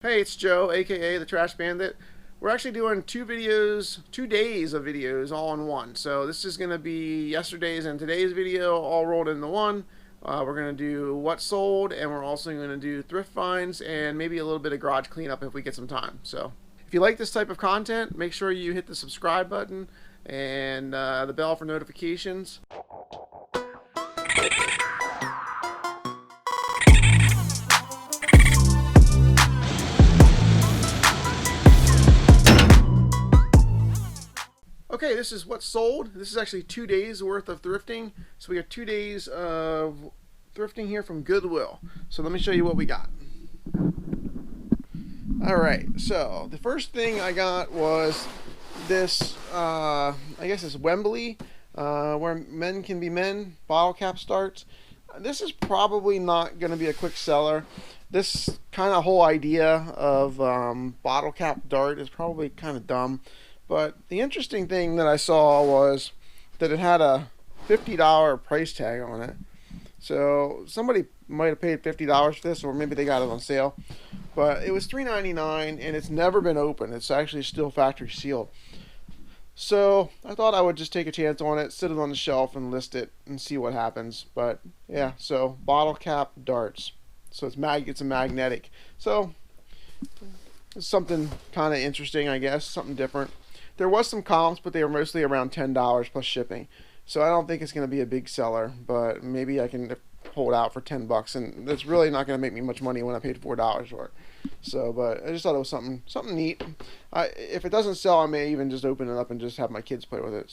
Hey, it's Joe, aka the Trash Bandit. We're actually doing two days of videos all in one. So this is going to be yesterday's and today's video all rolled into one. We're going to do what sold, and we're also going to do thrift finds and maybe a little bit of garage cleanup if we get some time. So if you like this type of content, make sure you hit the subscribe button and the bell for notifications. Okay, this is what sold. This is actually 2 days worth of thrifting. So we got 2 days of thrifting here from Goodwill. So let me show you what we got. Alright, so the first thing I got was this, I guess it's Wembley, where men can be men, bottle cap starts. This is probably not going to be a quick seller. This kind of whole idea of bottle cap dart is probably kind of dumb. But the interesting thing that I saw was that it had a $50 price tag on it. So somebody might have paid $50 for this, or maybe they got it on sale. But it was $3.99, and it's never been opened. It's actually still factory sealed. So I thought I would just take a chance on it, sit it on the shelf, and list it and see what happens. But yeah, so bottle cap darts. So it's a magnetic. So it's something kind of interesting, I guess, something different. There was some comps, but they were mostly around $10 plus shipping. So I don't think it's going to be a big seller, but maybe I can hold out for $10, and it's really not going to make me much money when I paid $4 for it. So, but I just thought it was something neat. If it doesn't sell, I may even just open it up and just have my kids play with it.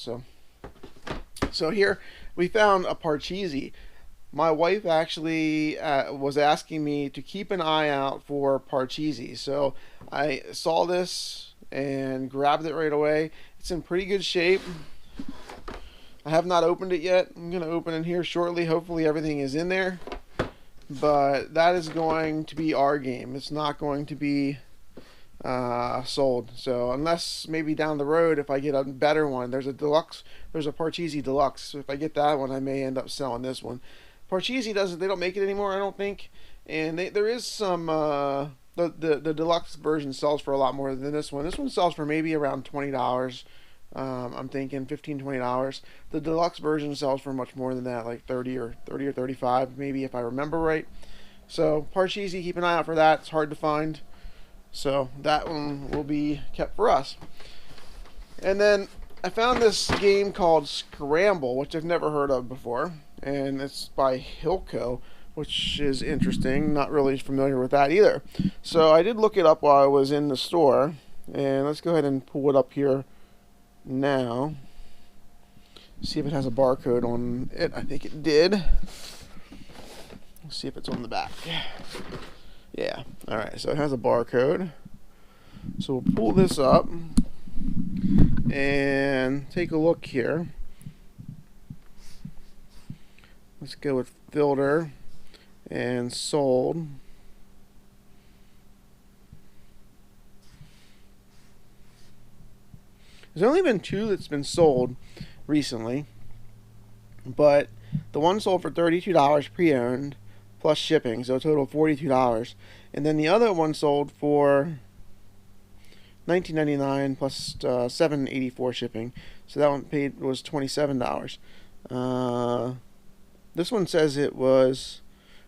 So here we found a Parcheesi. My wife actually was asking me to keep an eye out for Parcheesi. So I saw this and grabbed it right away. It's in pretty good shape. I have not opened it yet. I'm going to open it here shortly. Hopefully everything is in there. But that is going to be our game. It's not going to be sold. So unless maybe down the road if I get a better one. There's a Parcheesi Deluxe. So if I get that one, I may end up selling this one. Parcheesi they don't make it anymore, I don't think. And there is some the deluxe version sells for a lot more than this one. This one sells for maybe around $20. I'm thinking $15-$20. The deluxe version sells for much more than that, like 30 or 35, maybe, if I remember right. So Parcheesi, keep an eye out for that. It's hard to find, so that one will be kept for us. And then I found this game called Scramble, which I've never heard of before, and it's by Hilco, which is interesting. Not really familiar with that either. So I did look it up while I was in the store, and let's go ahead and pull it up here now. See if it has a barcode on it. I think it did. Let's see if it's on the back. Yeah. Alright, so it has a barcode. So we'll pull this up and take a look here. Let's go with filter and sold. There's only been two that's been sold recently, but the one sold for $32 pre-owned plus shipping, so a total of $42, and then the other one sold for $19.99 plus $7.84 shipping, so that one was $27. This one says it was,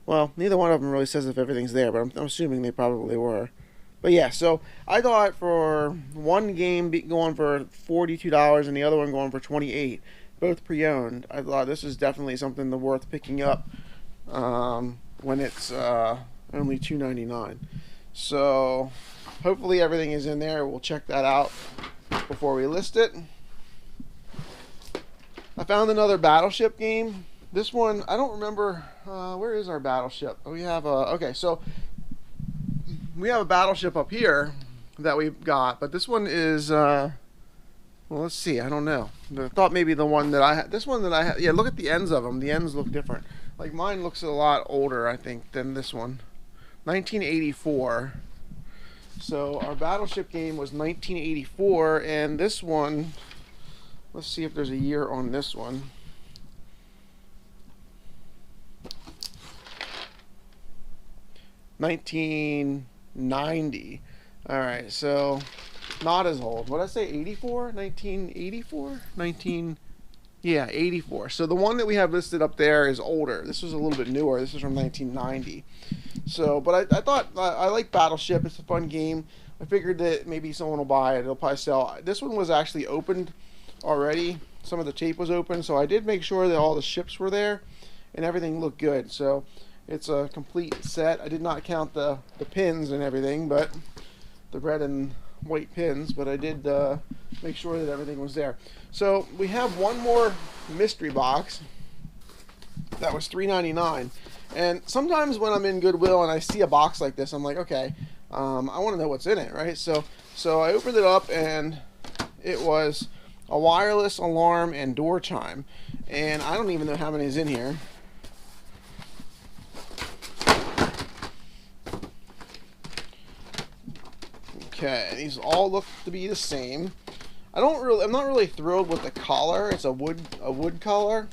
well, neither one of them really says if everything's there, but I'm assuming they probably were. But yeah, so I thought for one game going for $42 and the other one going for $28, both pre-owned, I thought this is definitely something worth picking up when it's only $2.99. So hopefully everything is in there. We'll check that out before we list it. I found another Battleship game. This one, I don't remember, where is our Battleship? We have okay, so we have a Battleship up here that we've got, but this one is, well, let's see, I don't know. I thought maybe the one that I had, this one that I had, yeah, look at the ends of them. The ends look different. Like mine looks a lot older, I think, than this one. 1984. So our Battleship game was 1984, and this one, let's see if there's a year on this one. 19 1990. All right, so not as old. What did I say? 84? 1984? 19. Yeah, 84. So the one that we have listed up there is older. This was a little bit newer. This is from 1990. So, but I thought I like Battleship. It's a fun game. I figured that maybe someone will buy it. It'll probably sell. This one was actually opened already. Some of the tape was open, so I did make sure that all the ships were there and everything looked good. So it's a complete set. I did not count the pins and everything, but the red and white pins, but I did make sure that everything was there. So we have one more mystery box that was $3.99, and sometimes when I'm in Goodwill and I see a box like this, I'm like, okay, I want to know what's in it, right? So I opened it up, and it was a wireless alarm and door chime, and I don't even know how many is in here. Okay, these all look to be the same. I'm not really thrilled with the collar. It's a wood collar.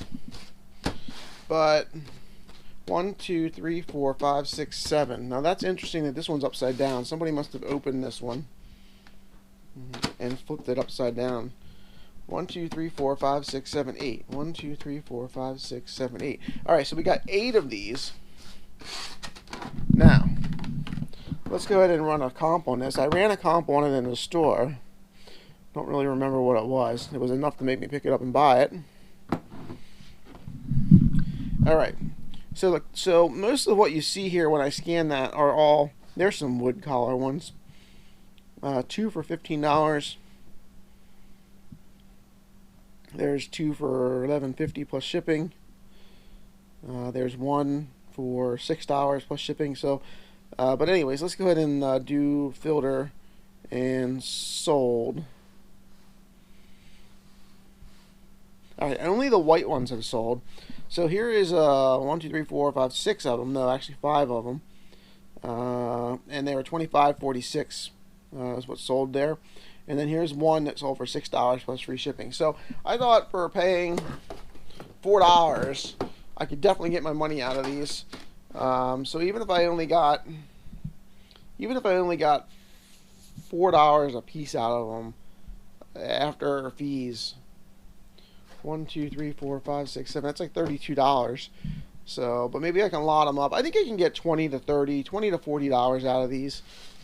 But 1, 2, 3, 4, 5, 6, 7. Now that's interesting that this one's upside down. Somebody must have opened this one and flipped it upside down. 1, 2, 3, 4, 5, 6, 7, 8. 1, 2, 3, 4, 5, 6, 7, 8. Alright, so we got 8 of these. Now, let's go ahead and run a comp on this. I ran a comp on it in the store. Don't really remember what it was. It was enough to make me pick it up and buy it. Alright, so look, so most of what you see here when I scan that are all, there's some wood collar ones. 2 for $15. There's 2 for $11.50 plus shipping. There's 1 for $6 plus shipping. So, but anyways, let's go ahead and do filter and sold. Alright, only the white ones have sold. So here is 1, 2, 3, 4, 5, 6 of them. No, actually 5 of them. And they were $25.46 is what sold there. And then here's one that sold for $6 plus free shipping. So I thought for paying $4, I could definitely get my money out of these. So even if I only got $4 a piece out of them after fees, 1, 2, 3, 4, 5, 6, 7. That's like $32. So, but maybe I can lot them up. I think I can get $20 to $40 out of these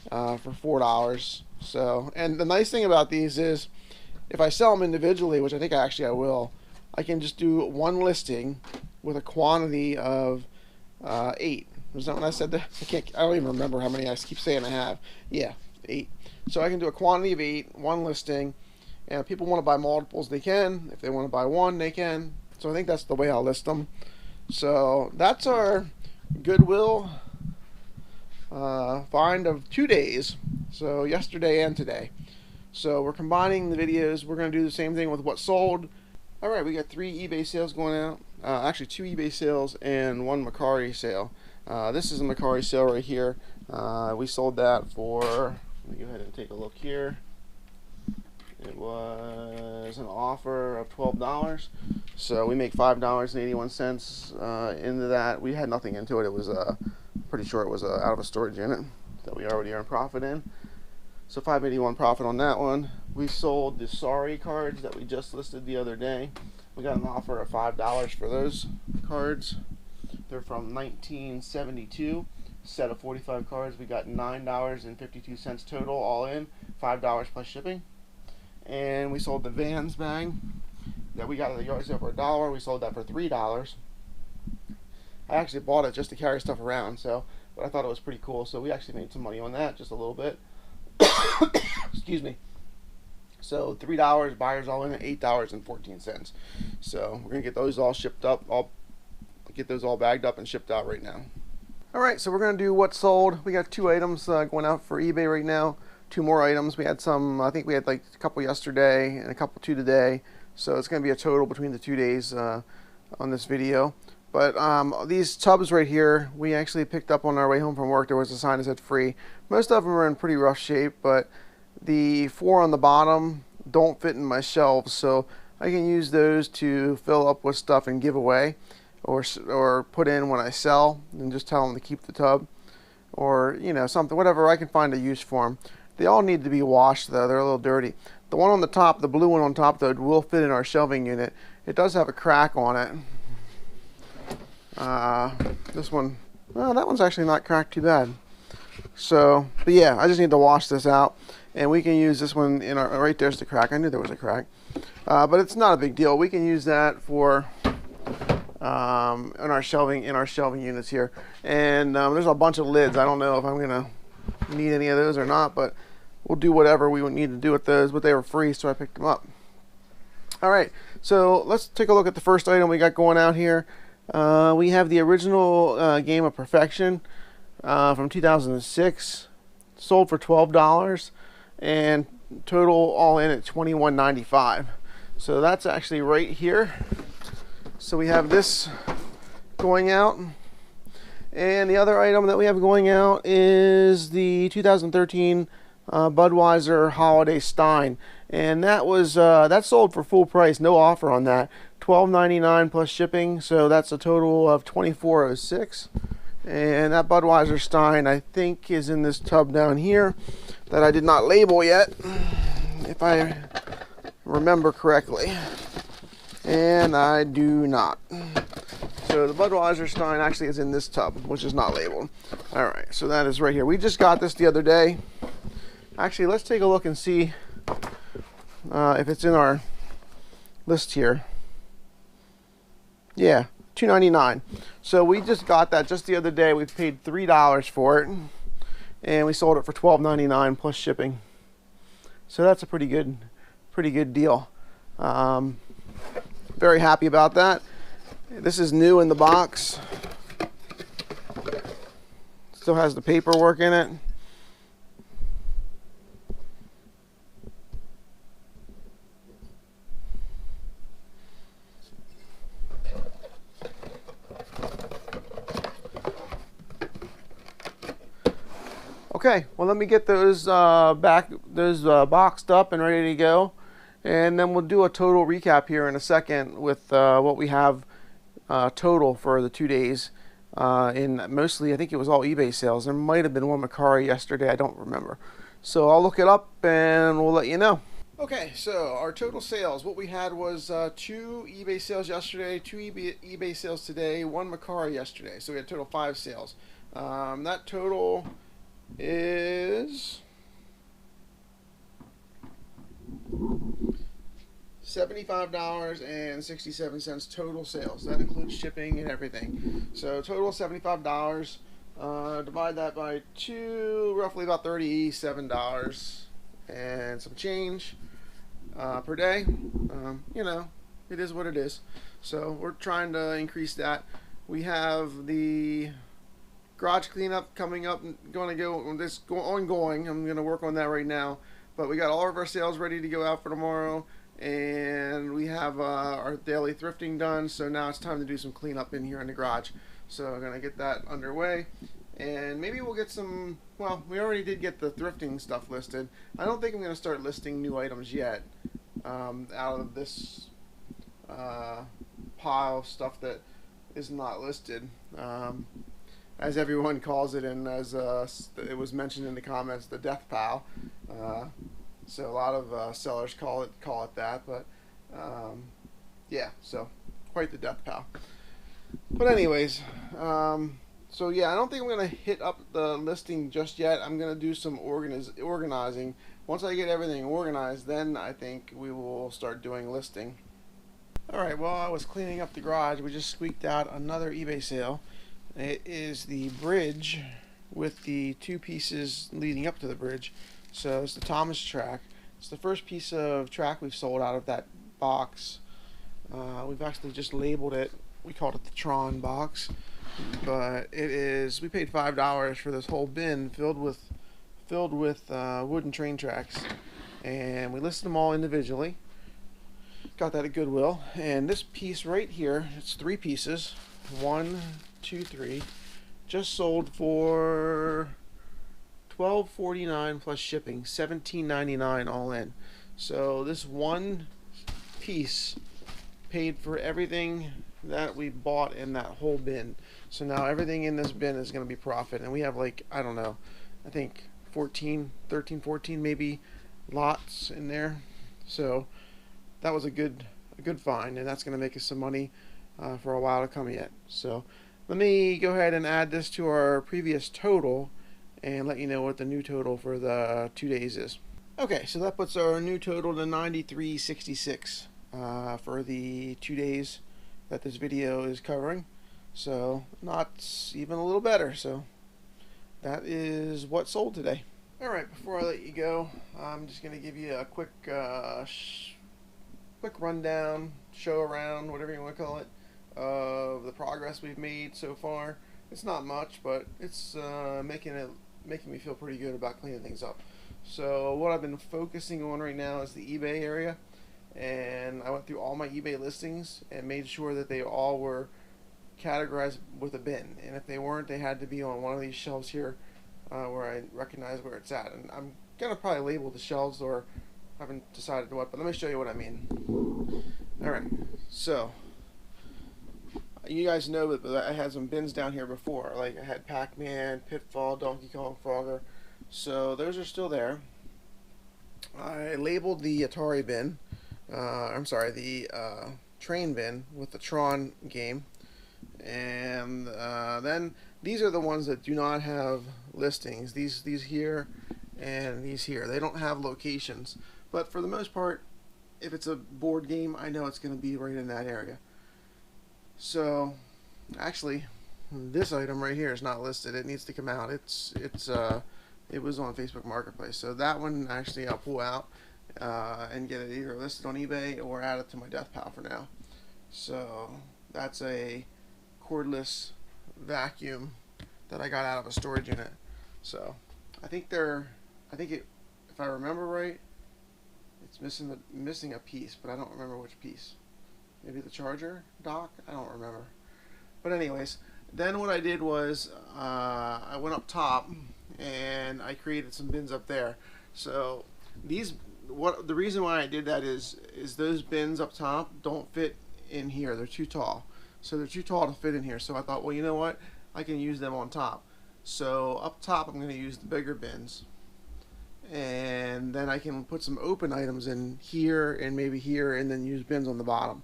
for $4. So, and the nice thing about these is, if I sell them individually, which I think I will, I can just do one listing with a quantity of 8. Was that when I said that? I don't even remember how many I keep saying I have. Yeah, 8. So I can do a quantity of 8, one listing. And if people want to buy multiples, they can. If they want to buy one, they can. So I think that's the way I'll list them. So that's our Goodwill find of 2 days. So yesterday and today. So we're combining the videos. We're going to do the same thing with what sold. Alright, we got 3 eBay sales going out. Actually 2 eBay sales and 1 Mercari sale. This is a Mercari sale right here. We sold that for, let me go ahead and take a look here. It was an offer of $12, so we make $5.81 into that. We had nothing into it. It was pretty sure it was out of a storage unit that we already earned profit in. So $5.81 profit on that one. We sold the Sorry cards that we just listed the other day. We got an offer of $5 for those cards. They're from 1972. Set of 45 cards. We got $9.52 total, all in, $5 plus shipping. And we sold the Vans bag that we got at the yard sale for $1. We sold that for $3. I actually bought it just to carry stuff around, so, but I thought it was pretty cool. So we actually made some money on that, just a little bit. Excuse me. So $3, buyers all in at $8.14. So we're gonna get those all shipped up. I'll get those all bagged up and shipped out right now. All right, so we're gonna do what sold. We got 2 items going out for eBay right now. 2 more items. We had some, I think we had like a couple yesterday and a couple 2 today. So it's going to be a total between the 2 days on this video. But these tubs right here, we actually picked up on our way home from work. There was a sign that said free. Most of them are in pretty rough shape, but the 4 on the bottom don't fit in my shelves. So I can use those to fill up with stuff and give away or put in when I sell and just tell them to keep the tub. or you know, something, whatever I can find a use for them. They all need to be washed though, they're a little dirty. The one on the top, the blue one on top though, will fit in our shelving unit. It does have a crack on it. This one, well, that one's actually not cracked too bad. So, but yeah, I just need to wash this out, and we can use this one in our, right there's the crack. I knew there was a crack, but it's not a big deal. We can use that for in our shelving units here. And there's a bunch of lids. I don't know if I'm gonna need any of those or not, but we'll do whatever we would need to do with those. But they were free, so I picked them up. All right, so let's take a look at the first item we got going out here. We have the original Game of Perfection from 2006, sold for $12, and total all in at $21.95. So that's actually right here. So we have this going out, and the other item that we have going out is the 2013 Budweiser Holiday Stein, and that was that sold for full price, no offer on that, $12.99 plus shipping. So that's a total of $24.06. And that Budweiser Stein, I think, is in this tub down here that I did not label yet, if I remember correctly. And I do not. So the Budweiser Stein actually is in this tub, which is not labeled. Alright, so that is right here. We just got this the other day. Actually, let's take a look and see if it's in our list here. Yeah, $2.99. So we just got that just the other day. We paid $3 for it, and we sold it for $12.99 plus shipping. So that's a pretty good deal. Very happy about that. This is new in the box. Still has the paperwork in it. Okay, well, let me get those boxed up and ready to go, and then we'll do a total recap here in a second with what we have total for the 2 days. In mostly, I think it was all eBay sales. There might have been one Mercari yesterday, I don't remember. So I'll look it up and we'll let you know. Okay, so our total sales, what we had was 2 eBay sales yesterday, 2 eBay sales today, 1 Mercari yesterday. So we had a total 5 sales. That total is $75.67 total sales. That includes shipping and everything. So total $75. Divide that by 2, roughly about $37 and some change per day. You know, it is what it is. So we're trying to increase that. We have the garage cleanup coming up, going to go ongoing. I'm going to work on that right now. But we got all of our sales ready to go out for tomorrow, and we have our daily thrifting done. So now it's time to do some cleanup in here in the garage. So I'm going to get that underway, and maybe we'll get some. Well, we already did get the thrifting stuff listed. I don't think I'm going to start listing new items yet out of this pile of stuff that is not listed. As everyone calls it, and as it was mentioned in the comments, the death pile. So a lot of sellers call it that, but yeah, so quite the death pile. But anyways, so yeah, I don't think I'm gonna hit up the listing just yet. I'm gonna do some organizing. Once I get everything organized, then I think we will start doing listing. All right, while I was cleaning up the garage, we just squeaked out another eBay sale. It is the bridge with the 2 pieces leading up to the bridge. So it's the Thomas track. It's the first piece of track we've sold out of that box. We've actually just labeled it. We called it the Tron box, but it is. We paid $5 for this whole bin filled with wooden train tracks, and we listed them all individually. Got that at Goodwill. And this piece right here, it's 3 pieces. 1, 2, 3, just sold for $12.49 plus shipping, $17.99 all in. So this one piece paid for everything that we bought in that whole bin. So now everything in this bin is going to be profit, and we have like, I don't know, I think 14 maybe lots in there. So that was a good find, and that's going to make us some money for a while to come yet. So let me go ahead and add this to our previous total and let you know what the new total for the 2 days is. Okay, so that puts our new total to 93.66 for the 2 days that this video is covering. So not even a little better. So that is what sold today. Alright, before I let you go, I'm just going to give you a quick rundown, show around, whatever you want to call it, of the progress we've made so far. It's not much, but it's making me feel pretty good about cleaning things up. So what I've been focusing on right now is the eBay area, and I went through all my eBay listings and made sure that they all were categorized with a bin, and if they weren't, they had to be on one of these shelves here where I recognize where it's at. And I'm gonna probably label the shelves, or haven't decided what, but let me show you what I mean. Alright, so you guys know that I had some bins down here before, like I had Pac-Man, Pitfall, Donkey Kong, Frogger, so those are still there. I labeled the Atari bin, the train bin with the Tron game, and then these are the ones that do not have listings. These here and these here, they don't have locations, but for the most part, if it's a board game, I know it's going to be right in that area. So actually, this item right here is not listed. It needs to come out. It was on Facebook Marketplace, so that one actually I'll pull out and get it either listed on eBay or add it to my death pile for now. So that's a cordless vacuum that I got out of a storage unit. So I think if I remember right, it's missing a piece, but I don't remember which piece. Maybe the charger dock? I don't remember. But anyways, then what I did was I went up top and I created some bins up there. So the reason why I did that is those bins up top don't fit in here. They're too tall. So they're too tall to fit in here. So I thought, well, you know what? I can use them on top. So up top, I'm going to use the bigger bins, and then I can put some open items in here and maybe here, and then use bins on the bottom.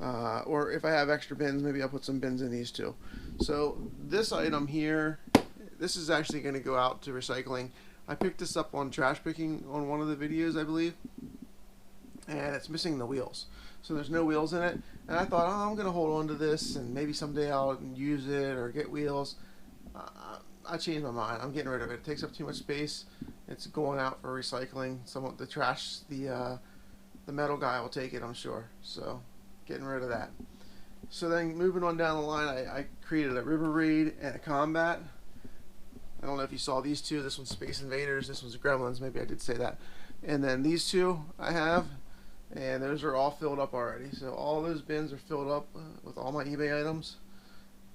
Or if I have extra bins, maybe I'll put some bins in these too. So this item here, this is actually going to go out to recycling. I picked this up on trash picking on one of the videos, I believe, and it's missing the wheels. So there's no wheels in it, and I thought, oh, I'm going to hold on to this and maybe someday I'll use it or get wheels. I changed my mind. I'm getting rid of it. It takes up too much space. It's going out for recycling. The metal guy will take it, I'm sure. So getting rid of that. So then moving on down the line, I created a River Raid and a Combat. I don't know if you saw these two. This one's Space Invaders. This one's Gremlins. Maybe I did say that. And then these two I have, and those are all filled up already. So all those bins are filled up with all my eBay items.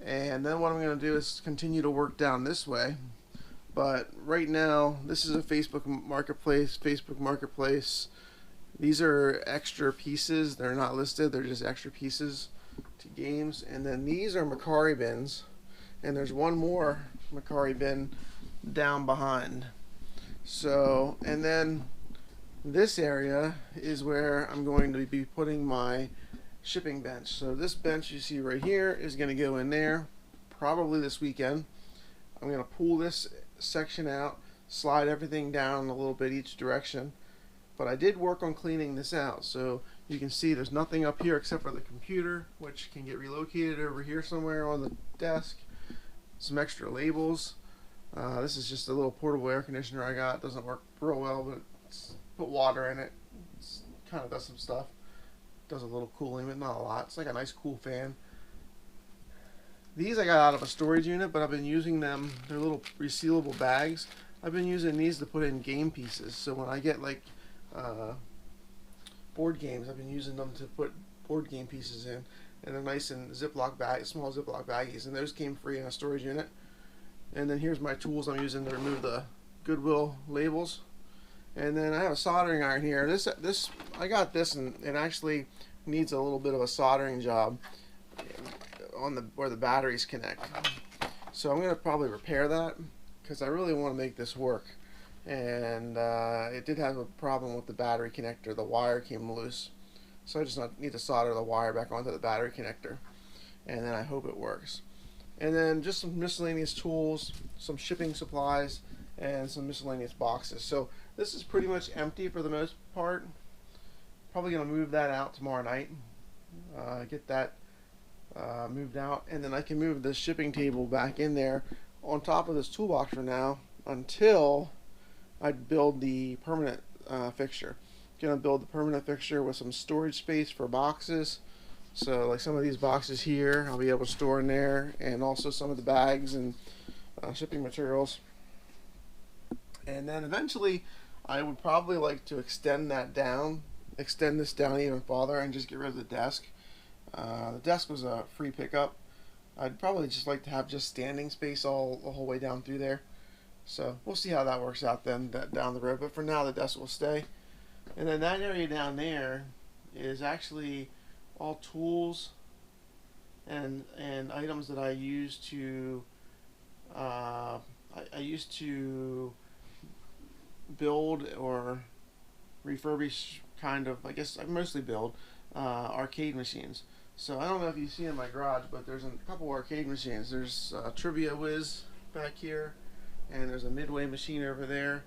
And then what I'm going to do is continue to work down this way. But right now, this is a Facebook Marketplace. These are extra pieces. They're not listed. They're just extra pieces to games. And then these are Mercari bins. And there's one more Mercari bin down behind. So, and then this area is where I'm going to be putting my shipping bench. So this bench you see right here is going to go in there probably this weekend. I'm going to pull this section out, slide everything down a little bit each direction, but I did work on cleaning this out. So you can see there's nothing up here except for the computer, which can get relocated over here somewhere on the desk. Some extra labels. This is just a little portable air conditioner I got. Doesn't work real well, but it's put water in it. It's kind of does some stuff. Does a little cooling, but not a lot. It's like a nice cool fan. These I got out of a storage unit, but I've been using them. They're little resealable bags. I've been using these to put in game pieces. So when I get like board games, I've been using them to put board game pieces in, and they're nice in Ziploc bags, small Ziploc baggies, and those came free in a storage unit. And then here's my tools I'm using to remove the Goodwill labels. And then I have a soldering iron here. I got this, and it actually needs a little bit of a soldering job on the where the batteries connect. So I'm gonna probably repair that because I really want to make this work. And it did have a problem with the battery connector. The wire came loose, so I just need to solder the wire back onto the battery connector, and then I hope it works. And then just some miscellaneous tools, some shipping supplies, and some miscellaneous boxes. So this is pretty much empty for the most part. Probably gonna move that out tomorrow night, get that moved out, and then I can move the shipping table back in there on top of this toolbox for now until I build the permanent fixture. Gonna build the permanent fixture with some storage space for boxes. So like some of these boxes here, I'll be able to store in there, and also some of the bags and shipping materials. And then eventually, I would probably like to extend this down even farther, and just get rid of the desk. The desk was a free pickup. I'd probably just like to have just standing space all the whole way down through there. So we'll see how that works out then down the road. But for now, the desk will stay. And then that area down there is actually all tools and items that I use to I used to build or refurbish, kind of, I guess I mostly build arcade machines. So I don't know if you see in my garage, but there's a couple arcade machines. There's Trivia Whiz back here, and there's a Midway machine over there.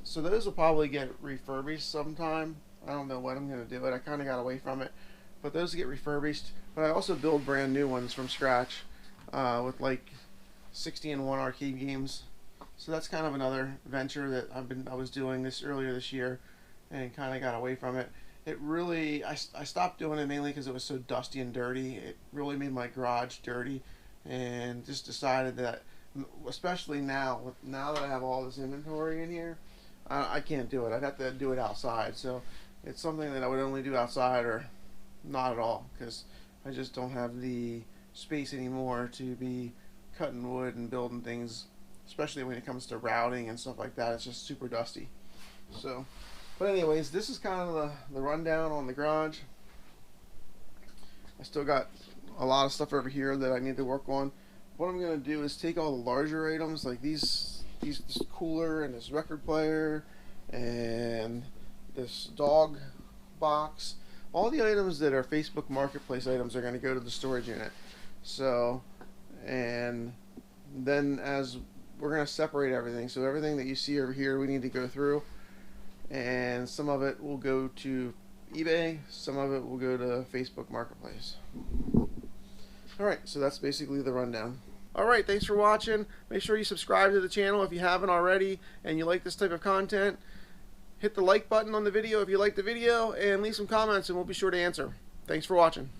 So those will probably get refurbished sometime. I don't know when I'm going to do it. I kind of got away from it. But those get refurbished. But I also build brand new ones from scratch with like 60-in-1 arcade games. So that's kind of another venture that I was doing earlier this year, and kind of got away from it. It really, I stopped doing it mainly because it was so dusty and dirty. It really made my garage dirty, and just decided that, especially now that I have all this inventory in here, I can't do it. I'd have to do it outside. So it's something that I would only do outside, or not at all, because I just don't have the space anymore to be cutting wood and building things, especially when it comes to routing and stuff like that. It's just super dusty. So, but anyways, this is kind of the rundown on the garage. I still got a lot of stuff over here that I need to work on. What I'm going to do is take all the larger items, like this cooler and this record player and this dog box. All the items that are Facebook Marketplace items are going to go to the storage unit. So, and then as we're going to separate everything. So everything that you see over here we need to go through, and some of it will go to eBay, some of it will go to Facebook Marketplace. Alright, so that's basically the rundown. Alright, thanks for watching. Make sure you subscribe to the channel if you haven't already and you like this type of content. Hit the like button on the video if you like the video, and leave some comments and we'll be sure to answer. Thanks for watching.